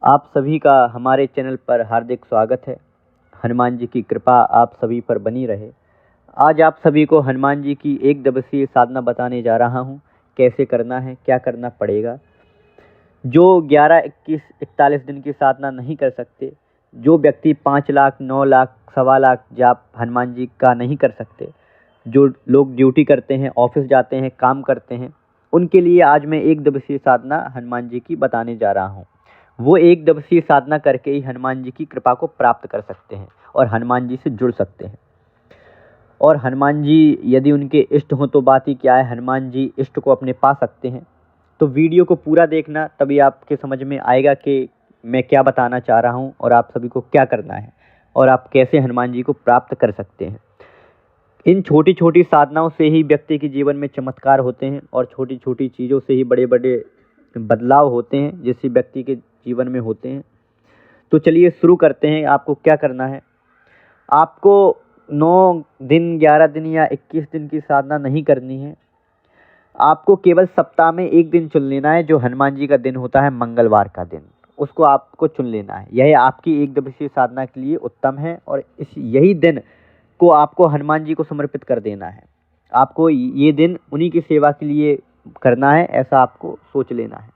आप सभी का हमारे चैनल पर हार्दिक स्वागत है। हनुमान जी की कृपा आप सभी पर बनी रहे। आज आप सभी को हनुमान जी की एक दिवसीय साधना बताने जा रहा हूँ, कैसे करना है, क्या करना पड़ेगा। जो 11, 21, 41 दिन की साधना नहीं कर सकते, जो व्यक्ति 5 लाख, 9 लाख, 1.25 लाख जाप हनुमान जी का नहीं कर सकते, जो लोग ड्यूटी करते हैं, ऑफिस जाते हैं, काम करते हैं, उनके लिए आज मैं एक दिवसीय साधना हनुमान जी की बताने जा रहा हूँ। वो एक दिवसीय साधना करके ही हनुमान जी की कृपा को प्राप्त कर सकते हैं और हनुमान जी से जुड़ सकते हैं। और हनुमान जी यदि उनके इष्ट हों तो बात ही क्या है, हनुमान जी इष्ट को अपने पा सकते हैं। तो वीडियो को पूरा देखना, तभी आपके समझ में आएगा कि मैं क्या बताना चाह रहा हूँ और आप सभी को क्या करना है और आप कैसे हनुमान जी को प्राप्त कर सकते हैं। इन छोटी छोटी साधनाओं से ही व्यक्ति के जीवन में चमत्कार होते हैं और छोटी छोटी चीज़ों से ही बड़े बड़े बदलाव होते हैं, जैसे व्यक्ति के जीवन में होते हैं। तो चलिए शुरू करते हैं। आपको क्या करना है, आपको 9 दिन, 11 दिन या 21 दिन की साधना नहीं करनी है। आपको केवल सप्ताह में एक दिन चुन लेना है, जो हनुमान जी का दिन होता है, मंगलवार का दिन, उसको आपको चुन लेना है। यह आपकी एक दिवसीय साधना के लिए उत्तम है और यही दिन को आपको हनुमान जी को समर्पित कर देना है। आपको ये दिन उन्हीं की सेवा के लिए करना है, ऐसा आपको सोच लेना है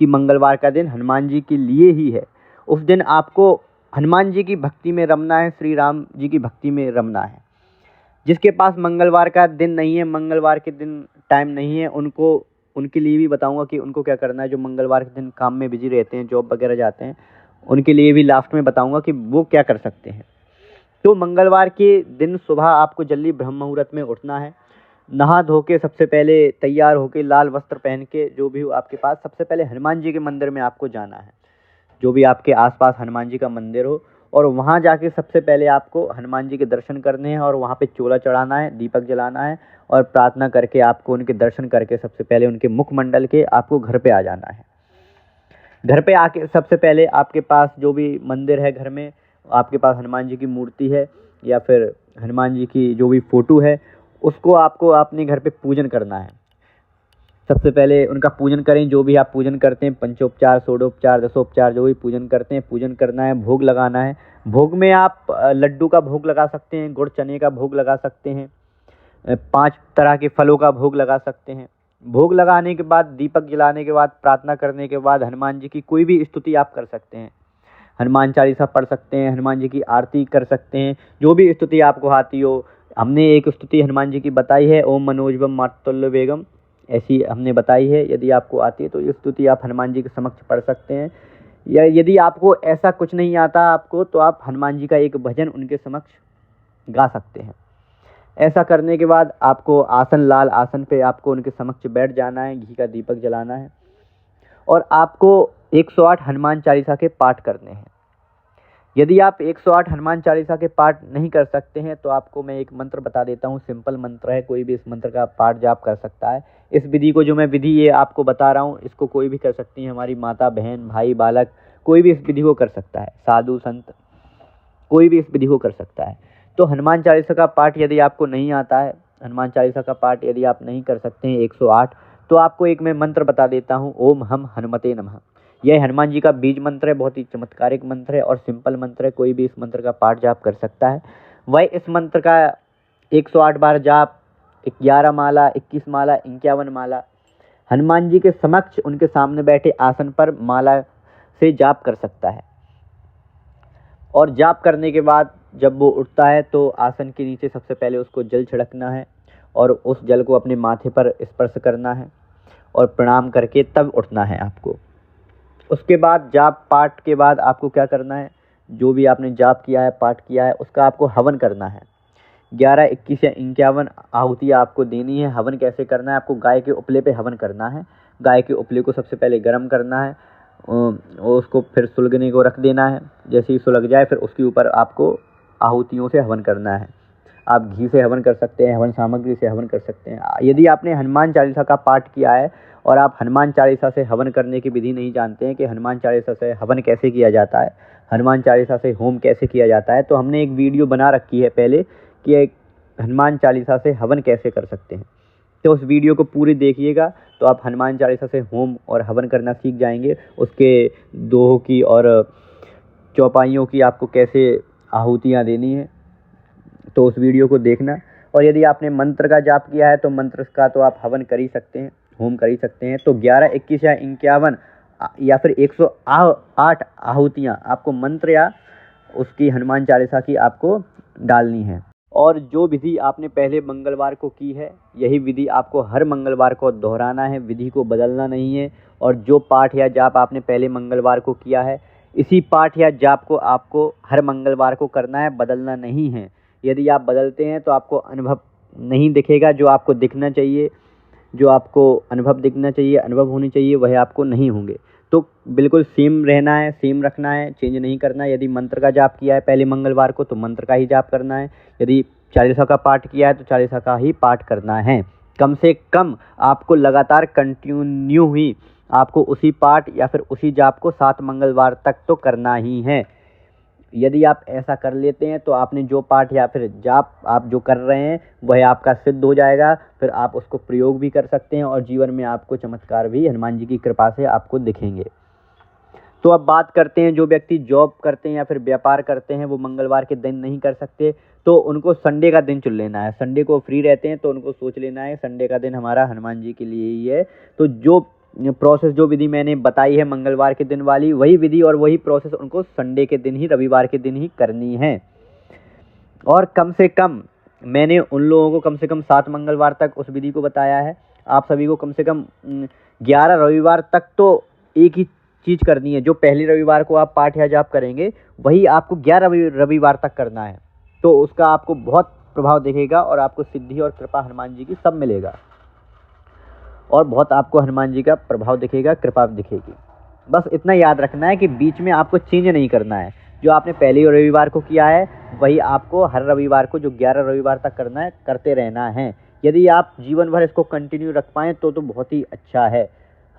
कि मंगलवार का दिन हनुमान जी के लिए ही है। उस दिन आपको हनुमान जी की भक्ति में रमना है, श्री राम जी की भक्ति में रमना है। जिसके पास मंगलवार का दिन नहीं है, मंगलवार के दिन टाइम नहीं है, उनके लिए भी बताऊंगा कि उनको क्या करना है। जो मंगलवार के दिन काम में बिजी रहते हैं, जॉब वगैरह जाते हैं, उनके लिए भी लास्ट में बताऊंगा कि वो क्या कर सकते हैं। तो मंगलवार के दिन सुबह आपको जल्दी ब्रह्म मुहूर्त में उठना है। नहा धो के सबसे पहले तैयार होके, लाल वस्त्र पहन के, जो भी हो आपके पास, सबसे पहले हनुमान जी के मंदिर में आपको जाना है। जो भी आपके आसपास हनुमान जी का मंदिर हो, और वहाँ जाके सबसे पहले आपको हनुमान जी के दर्शन करने हैं और वहाँ पे चोला चढ़ाना है, दीपक जलाना है और प्रार्थना करके आपको उनके दर्शन करके सबसे पहले उनके मुखमंडल के आपको घर पे आ जाना है। घर पे आके सबसे पहले आपके पास जो भी मंदिर है, घर में आपके पास हनुमान जी की मूर्ति है या फिर हनुमान जी की जो भी फ़ोटो है, उसको आपको अपने घर पे पूजन करना है। सबसे पहले उनका पूजन करें। जो भी आप पूजन करते हैं, पंचोपचार, षोडोपचार, दसोपचार, जो भी पूजन करते हैं, पूजन करना है, भोग लगाना है। भोग में आप लड्डू का भोग लगा सकते हैं, गुड़ चने का भोग लगा सकते हैं, 5 तरह के फलों का भोग लगा सकते हैं। भोग लगाने के बाद, दीपक जलाने के बाद, प्रार्थना करने के बाद हनुमान जी की कोई भी स्तुति आप कर सकते हैं। हनुमान चालीसा पढ़ सकते हैं, हनुमान जी की आरती कर सकते हैं, जो भी स्तुति आपको आती हो। हमने एक स्तुति हनुमान जी की बताई है, ओम मनोजवम मातुल्य वेगम, ऐसी हमने बताई है। यदि आपको आती है तो ये स्तुति आप हनुमान जी के समक्ष पढ़ सकते हैं। या यदि आपको ऐसा कुछ नहीं आता आपको, तो आप हनुमान जी का एक भजन उनके समक्ष गा सकते हैं। ऐसा करने के बाद आपको आसन, लाल आसन पे आपको उनके समक्ष बैठ जाना है, घी का दीपक जलाना है और आपको 108 हनुमान चालीसा के पाठ करने हैं। यदि आप 108 हनुमान चालीसा के पाठ नहीं कर सकते हैं तो आपको मैं एक मंत्र बता देता हूँ, सिंपल मंत्र है, कोई भी इस मंत्र का पाठ जाप कर सकता है। इस विधि को, जो मैं विधि ये आपको बता रहा हूँ, इसको कोई भी कर सकती है, हमारी माता, बहन, भाई, बालक, कोई भी इस विधि को कर सकता है, साधु संत, कोई भी इस विधि को कर सकता है। तो हनुमान चालीसा का पाठ यदि आपको नहीं आता है, हनुमान चालीसा का पाठ यदि आप नहीं कर सकते हैं 108, तो आपको एक मैं मंत्र बता देता हूँ, ओम हम हनुमते नमः। यह हनुमान जी का बीज मंत्र है, बहुत ही चमत्कारिक मंत्र है और सिंपल मंत्र है, कोई भी इस मंत्र का पाठ जाप कर सकता है। वह इस मंत्र का 108 बार जाप, 11 माला, 21 माला, 51 माला हनुमान जी के समक्ष उनके सामने बैठे आसन पर माला से जाप कर सकता है। और जाप करने के बाद जब वो उठता है तो आसन के नीचे सबसे पहले उसको जल छिड़कना है और उस जल को अपने माथे पर स्पर्श करना है और प्रणाम करके तब उठना है आपको। उसके बाद जाप पाठ के बाद आपको क्या करना है, जो भी आपने जाप किया है, पाठ किया है, उसका आपको हवन करना है। 11, 21 या 51 आहुतियाँ आपको देनी है। हवन कैसे करना है, आपको गाय के उपले पे हवन करना है। गाय के उपले को सबसे पहले गर्म करना है और उसको फिर सुलगने को रख देना है। जैसे ही सुलग जाए फिर उसके ऊपर आपको आहुतियों से हवन करना है। आप घी से हवन कर सकते हैं, हवन सामग्री से हवन कर सकते हैं। यदि आपने हनुमान चालीसा का पाठ किया है और आप हनुमान चालीसा से हवन करने की विधि नहीं जानते हैं कि हनुमान चालीसा से हवन कैसे किया जाता है, हनुमान चालीसा से होम कैसे किया जाता है, तो हमने एक वीडियो बना रखी है पहले कि एक हनुमान चालीसा से हवन कैसे कर सकते हैं। तो उस वीडियो को पूरी देखिएगा, तो आप हनुमान चालीसा से होम और हवन करना सीख जाएंगे। उसके दोहों की और चौपाइयों की आपको कैसे आहुतियाँ देनी है, तो उस वीडियो को देखना। और यदि आपने मंत्र का जाप किया है तो मंत्र का तो आप हवन कर ही सकते हैं, होम कर ही सकते हैं। तो 11, 21 या 51 या फिर 108 आहुतियाँ आपको मंत्र या उसकी हनुमान चालीसा की आपको डालनी है। और जो विधि आपने पहले मंगलवार को की है, यही विधि आपको हर मंगलवार को दोहराना है, विधि को बदलना नहीं है। और जो पाठ या जाप आपने पहले मंगलवार को किया है, इसी पाठ या जाप को आपको हर मंगलवार को करना है, बदलना नहीं है। यदि आप बदलते हैं तो आपको अनुभव नहीं दिखेगा। जो आपको दिखना चाहिए, जो आपको अनुभव दिखना चाहिए, अनुभव होने चाहिए, वह आपको नहीं होंगे। तो बिल्कुल सेम रहना है, सेम रखना है, चेंज नहीं करना है। यदि मंत्र का जाप किया है पहले मंगलवार को तो मंत्र का ही जाप करना है। यदि चालीसा का पाठ किया है तो चालीसा का ही पाठ करना है। कम से कम आपको लगातार कंटिन्यू ही आपको उसी पाठ या फिर उसी जाप को 7 मंगलवार तक तो करना ही है। यदि आप ऐसा कर लेते हैं तो आपने जो पाठ या फिर जाप आप जो कर रहे हैं वह आपका सिद्ध हो जाएगा। फिर आप उसको प्रयोग भी कर सकते हैं और जीवन में आपको चमत्कार भी हनुमान जी की कृपा से आपको दिखेंगे। तो अब बात करते हैं, जो व्यक्ति जॉब करते हैं या फिर व्यापार करते हैं वो मंगलवार के दिन नहीं कर सकते, तो उनको संडे का दिन चुन लेना है। संडे को फ्री रहते हैं तो उनको सोच लेना है संडे का दिन हमारा हनुमान जी के लिए ही है। तो जो प्रोसेस, जो विधि मैंने बताई है मंगलवार के दिन वाली, वही विधि और वही प्रोसेस उनको संडे के दिन ही, रविवार के दिन ही करनी है। और कम से कम मैंने उन लोगों को कम से कम 7 मंगलवार तक उस विधि को बताया है। आप सभी को कम से कम 11 रविवार तक तो एक ही चीज़ करनी है। जो पहले रविवार को आप पाठ या जाप करेंगे वही आपको 11 रविवार तक करना है। तो उसका आपको बहुत प्रभाव दिखेगा और आपको सिद्धि और कृपा हनुमान जी की सब मिलेगा और बहुत आपको हनुमान जी का प्रभाव दिखेगा, कृपा दिखेगी। बस इतना याद रखना है कि बीच में आपको चेंज नहीं करना है। जो आपने पहले रविवार को किया है वही आपको हर रविवार को, जो 11 रविवार तक करना है, करते रहना है। यदि आप जीवन भर इसको कंटिन्यू रख पाएँ तो बहुत ही अच्छा है।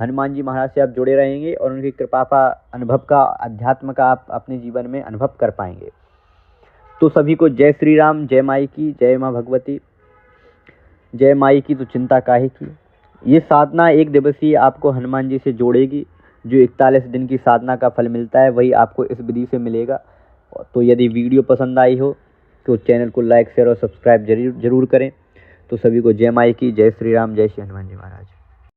हनुमान जी महाराज से आप जुड़े रहेंगे और उनकी कृपा का, अनुभव का, अध्यात्म का आप अपने जीवन में अनुभव कर पाएंगे। तो सभी को जय श्री राम, जय माई की, जय माँ भगवती, जय माई की तो चिंता काहे की। ये साधना 1 दिवसीय आपको हनुमान जी से जोड़ेगी। जो 41 दिन की साधना का फल मिलता है वही आपको इस विधि से मिलेगा। तो यदि वीडियो पसंद आई हो तो चैनल को लाइक, शेयर और सब्सक्राइब जरूर करें। तो सभी को जय माई की, जय श्री राम, जय श्री हनुमान जी महाराज।